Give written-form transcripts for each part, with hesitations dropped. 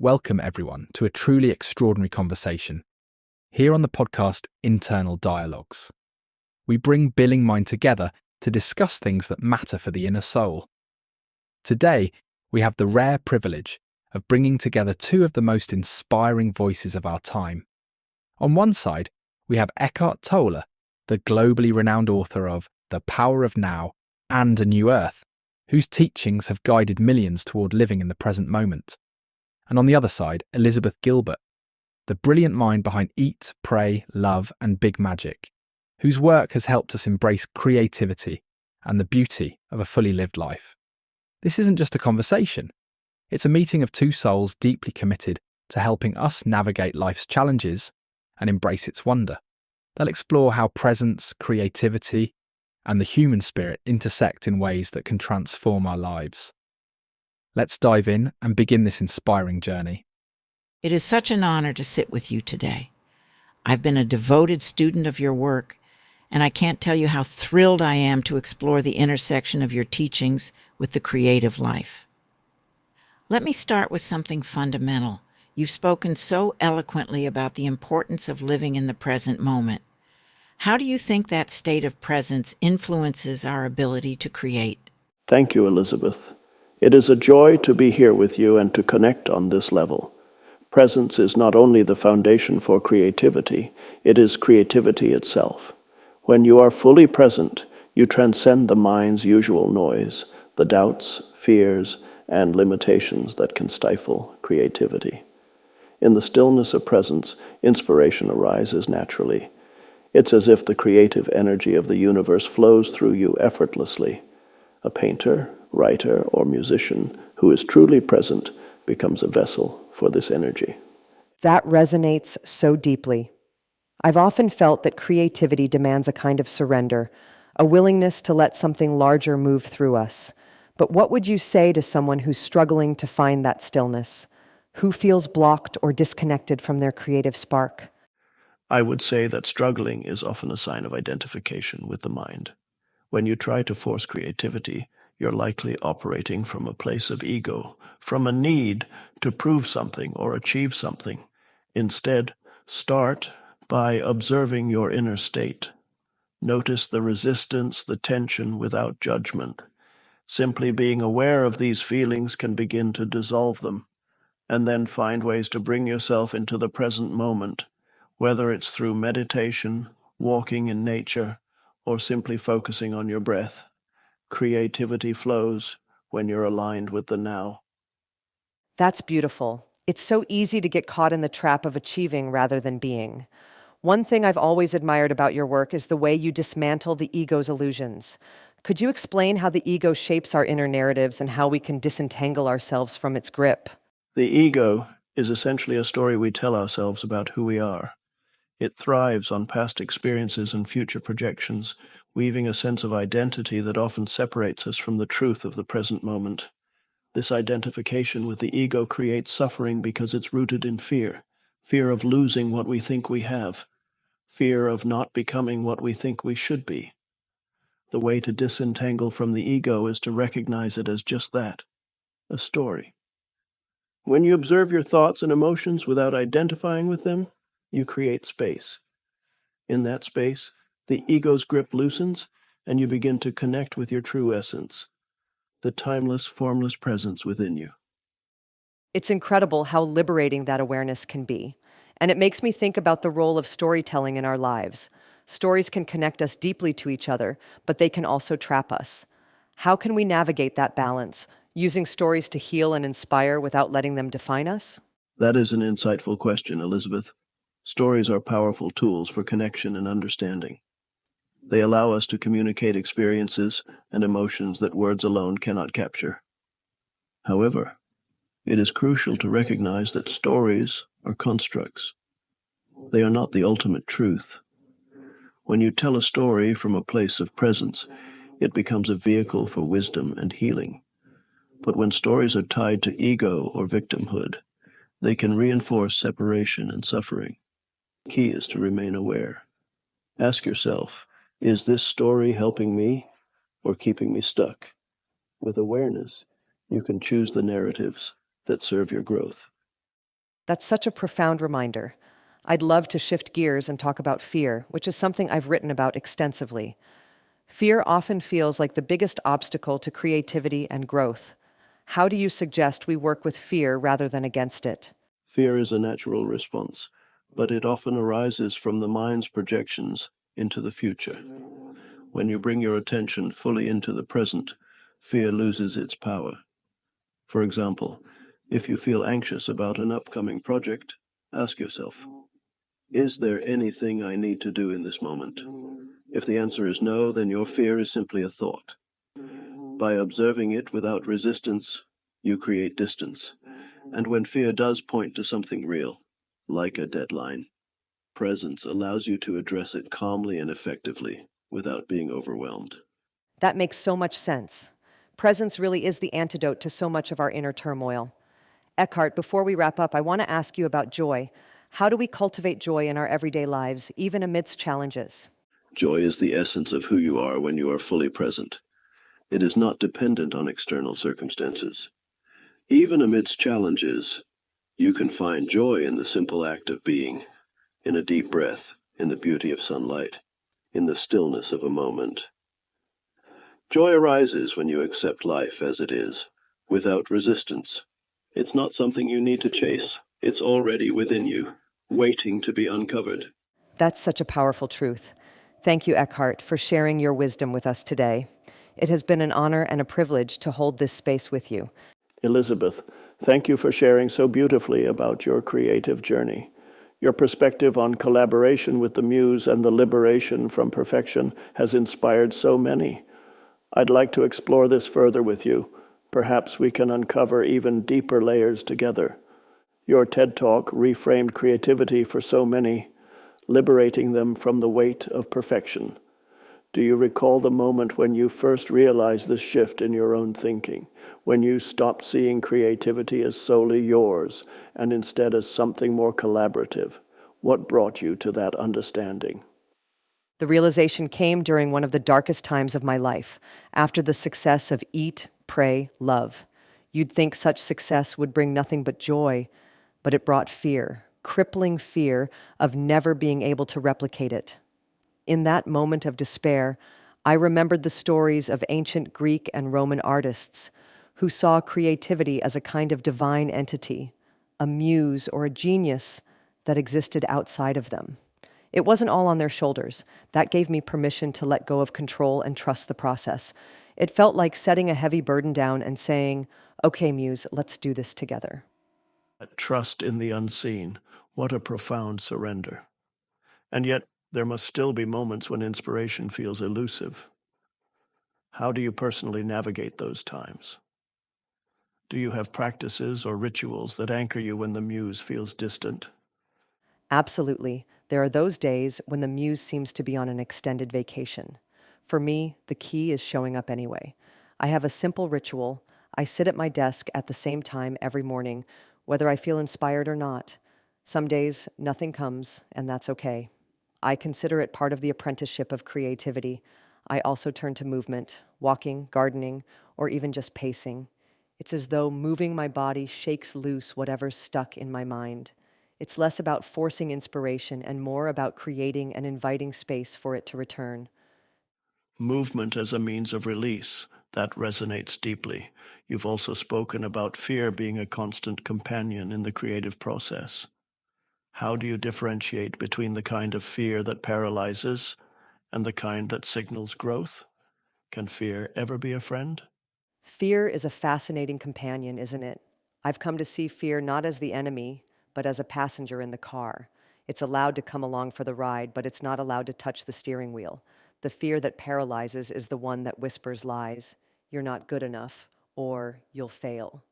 Welcome, everyone, to a truly extraordinary conversation. Here on the podcast Internal Dialogues, we bring Billing Mind together to discuss things that matter for the inner soul. Today, we have the rare privilege of bringing together two of the most inspiring voices of our time. On one side, we have Eckhart Tolle, the globally renowned author of The Power of Now and A New Earth, whose teachings have guided millions toward living in the present moment. And on the other side, Elizabeth Gilbert, the brilliant mind behind Eat, Pray, Love and Big Magic, whose work has helped us embrace creativity and the beauty of a fully lived life. This isn't just a conversation. It's a meeting of two souls deeply committed to helping us navigate life's challenges and embrace its wonder. They'll explore how presence, creativity, and the human spirit intersect in ways that can transform our lives. Let's dive in and begin this inspiring journey. It is such an honor to sit with you today. I've been a devoted student of your work, and I can't tell you how thrilled I am to explore the intersection of your teachings with the creative life. Let me start with something fundamental. You've spoken so eloquently about the importance of living in the present moment. How do you think that state of presence influences our ability to create? Thank you, Elizabeth. It is a joy to be here with you and to connect on this level. Presence is not only the foundation for creativity, it is creativity itself. When you are fully present, you transcend the mind's usual noise, the doubts, fears, and limitations that can stifle creativity. In the stillness of presence, inspiration arises naturally. It's as if the creative energy of the universe flows through you effortlessly. A painter, writer, or musician who is truly present becomes a vessel for this energy. That resonates so deeply. I've often felt that creativity demands a kind of surrender, a willingness to let something larger move through us. But what would you say to someone who's struggling to find that stillness? Who feels blocked or disconnected from their creative spark? I would say that struggling is often a sign of identification with the mind. When you try to force creativity, you're likely operating from a place of ego, from a need to prove something or achieve something. Instead, start by observing your inner state. Notice the resistance, the tension without judgment. Simply being aware of these feelings can begin to dissolve them, and then find ways to bring yourself into the present moment, whether it's through meditation, walking in nature, or simply focusing on your breath. Creativity flows when you're aligned with the now. That's beautiful. It's so easy to get caught in the trap of achieving rather than being. One thing I've always admired about your work is the way you dismantle the ego's illusions. Could you explain how the ego shapes our inner narratives and how we can disentangle ourselves from its grip? The ego is essentially a story we tell ourselves about who we are. It thrives on past experiences and future projections, weaving a sense of identity that often separates us from the truth of the present moment. This identification with the ego creates suffering because it's rooted in fear, fear of losing what we think we have, fear of not becoming what we think we should be. The way to disentangle from the ego is to recognize it as just that, a story. When you observe your thoughts and emotions without identifying with them, you create space. In that space, the ego's grip loosens, and you begin to connect with your true essence, the timeless, formless presence within you. It's incredible how liberating that awareness can be. And it makes me think about the role of storytelling in our lives. Stories can connect us deeply to each other, but they can also trap us. How can we navigate that balance, using stories to heal and inspire without letting them define us? That is an insightful question, Elizabeth. Stories are powerful tools for connection and understanding. They allow us to communicate experiences and emotions that words alone cannot capture. However, it is crucial to recognize that stories are constructs. They are not the ultimate truth. When you tell a story from a place of presence, it becomes a vehicle for wisdom and healing. But when stories are tied to ego or victimhood, they can reinforce separation and suffering. The key is to remain aware. Ask yourself, is this story helping me or keeping me stuck? With awareness, you can choose the narratives that serve your growth. That's such a profound reminder. I'd love to shift gears and talk about fear, which is something I've written about extensively. Fear often feels like the biggest obstacle to creativity and growth. How do you suggest we work with fear rather than against it? Fear is a natural response, but it often arises from the mind's projections into the future. When you bring your attention fully into the present, fear loses its power. For example, if you feel anxious about an upcoming project, ask yourself, is there anything I need to do in this moment? If the answer is no, then your fear is simply a thought. By observing it without resistance, you create distance. And when fear does point to something real, like a deadline, presence allows you to address it calmly and effectively without being overwhelmed. That makes so much sense. Presence really is the antidote to so much of our inner turmoil. Eckhart, before we wrap up, I want to ask you about joy. How do we cultivate joy in our everyday lives, even amidst challenges? Joy is the essence of who you are when you are fully present. It is not dependent on external circumstances. Even amidst challenges, you can find joy in the simple act of being, in a deep breath, in the beauty of sunlight, in the stillness of a moment. Joy arises when you accept life as it is, without resistance. It's not something you need to chase. It's already within you, waiting to be uncovered. That's such a powerful truth. Thank you, Eckhart, for sharing your wisdom with us today. It has been an honor and a privilege to hold this space with you. Elizabeth, thank you for sharing so beautifully about your creative journey. Your perspective on collaboration with the muse and the liberation from perfection has inspired so many. I'd like to explore this further with you. Perhaps we can uncover even deeper layers together. Your TED Talk reframed creativity for so many, liberating them from the weight of perfection. Do you recall the moment when you first realized this shift in your own thinking, when you stopped seeing creativity as solely yours and instead as something more collaborative? What brought you to that understanding? The realization came during one of the darkest times of my life, after the success of Eat, Pray, Love. You'd think such success would bring nothing but joy, but it brought fear, crippling fear of never being able to replicate it. In that moment of despair, I remembered the stories of ancient Greek and Roman artists who saw creativity as a kind of divine entity, a muse or a genius that existed outside of them. It wasn't all on their shoulders. That gave me permission to let go of control and trust the process. It felt like setting a heavy burden down and saying, okay, muse, let's do this together. Trust in the unseen. What a profound surrender. And yet, there must still be moments when inspiration feels elusive. How do you personally navigate those times? Do you have practices or rituals that anchor you when the muse feels distant? Absolutely. There are those days when the muse seems to be on an extended vacation. For me, the key is showing up anyway. I have a simple ritual. I sit at my desk at the same time every morning, whether I feel inspired or not. Some days, nothing comes, and that's okay. I consider it part of the apprenticeship of creativity. I also turn to movement, walking, gardening, or even just pacing. It's as though moving my body shakes loose whatever's stuck in my mind. It's less about forcing inspiration and more about creating and inviting space for it to return. Movement as a means of release. That resonates deeply. You've also spoken about fear being a constant companion in the creative process. How do you differentiate between the kind of fear that paralyzes and the kind that signals growth? Can fear ever be a friend? Fear is a fascinating companion, isn't it? I've come to see fear not as the enemy, but as a passenger in the car. It's allowed to come along for the ride, but it's not allowed to touch the steering wheel. The fear that paralyzes is the one that whispers lies. You're not good enough, or you'll fail.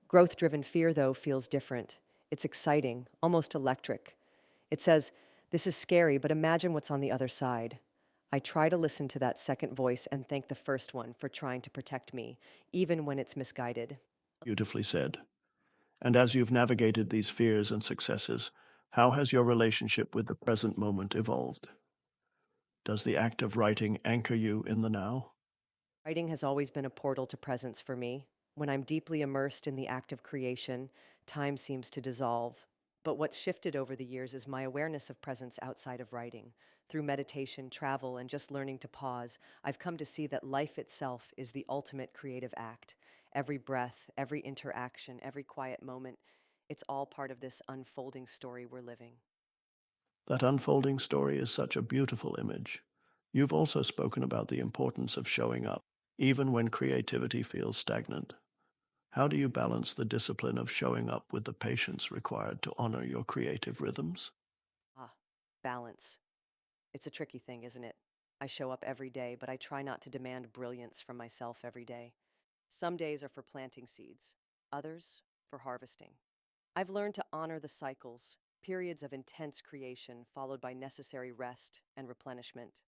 Growth driven fear, though, feels different. It's exciting, almost electric. It says, this is scary, but imagine what's on the other side. I try to listen to that second voice and thank the first one for trying to protect me, even when it's misguided. Beautifully said. And as you've navigated these fears and successes, how has your relationship with the present moment evolved? Does the act of writing anchor you in the now? Writing has always been a portal to presence for me. When I'm deeply immersed in the act of creation, time seems to dissolve. But what's shifted over the years is my awareness of presence outside of writing. Through meditation, travel, and just learning to pause, I've come to see that life itself is the ultimate creative act. Every breath, every interaction, every quiet moment, it's all part of this unfolding story we're living. That unfolding story is such a beautiful image. You've also spoken about the importance of showing up, even when creativity feels stagnant. How do you balance the discipline of showing up with the patience required to honor your creative rhythms? Ah, balance. It's a tricky thing, isn't it? I show up every day, but I try not to demand brilliance from myself every day. Some days are for planting seeds, others for harvesting. I've learned to honor the cycles, periods of intense creation followed by necessary rest and replenishment.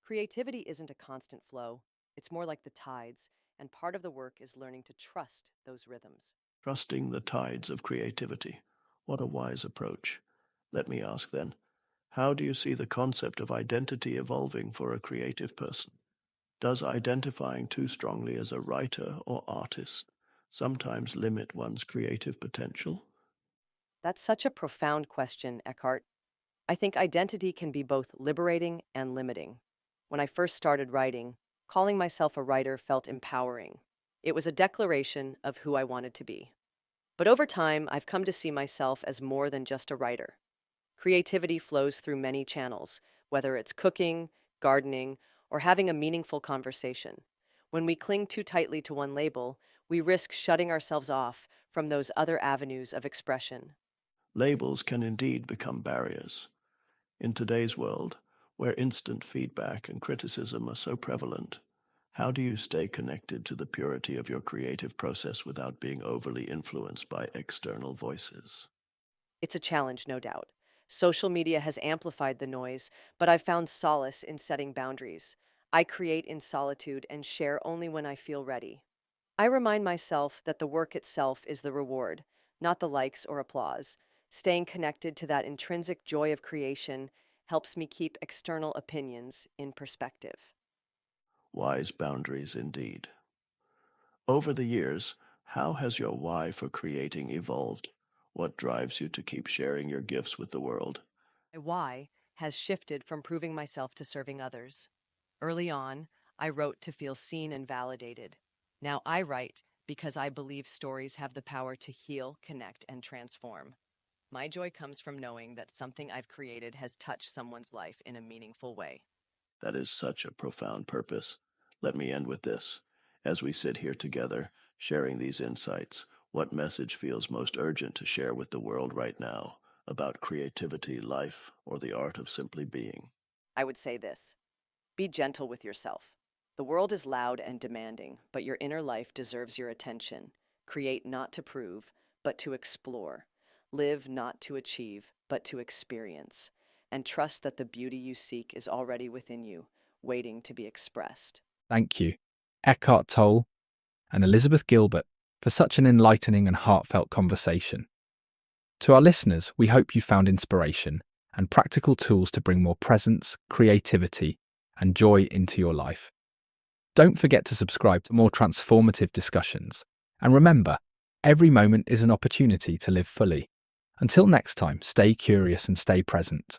Creativity isn't a constant flow, it's more like the tides, and part of the work is learning to trust those rhythms. Trusting the tides of creativity. What a wise approach. Let me ask then, how do you see the concept of identity evolving for a creative person? Does identifying too strongly as a writer or artist sometimes limit one's creative potential? That's such a profound question, Eckhart. I think identity can be both liberating and limiting. When I first started writing, calling myself a writer felt empowering. It was a declaration of who I wanted to be. But over time, I've come to see myself as more than just a writer. Creativity flows through many channels, whether it's cooking, gardening, or having a meaningful conversation. When we cling too tightly to one label, we risk shutting ourselves off from those other avenues of expression. Labels can indeed become barriers. In today's world, where instant feedback and criticism are so prevalent, how do you stay connected to the purity of your creative process without being overly influenced by external voices? It's a challenge, no doubt. Social media has amplified the noise, but I've found solace in setting boundaries. I create in solitude and share only when I feel ready. I remind myself that the work itself is the reward, not the likes or applause. Staying connected to that intrinsic joy of creation helps me keep external opinions in perspective. Wise boundaries indeed. Over the years, how has your why for creating evolved? What drives you to keep sharing your gifts with the world? My why has shifted from proving myself to serving others. Early on, I wrote to feel seen and validated. Now I write because I believe stories have the power to heal, connect, and transform. My joy comes from knowing that something I've created has touched someone's life in a meaningful way. That is such a profound purpose. Let me end with this. As we sit here together, sharing these insights, what message feels most urgent to share with the world right now about creativity, life, or the art of simply being? I would say this: be gentle with yourself. The world is loud and demanding, but your inner life deserves your attention. Create not to prove, but to explore. Live not to achieve, but to experience. And trust that the beauty you seek is already within you, waiting to be expressed. Thank you, Eckhart Tolle and Elizabeth Gilbert, for such an enlightening and heartfelt conversation. To our listeners, we hope you found inspiration and practical tools to bring more presence, creativity, and joy into your life. Don't forget to subscribe to more transformative discussions. And remember, every moment is an opportunity to live fully. Until next time, stay curious and stay present.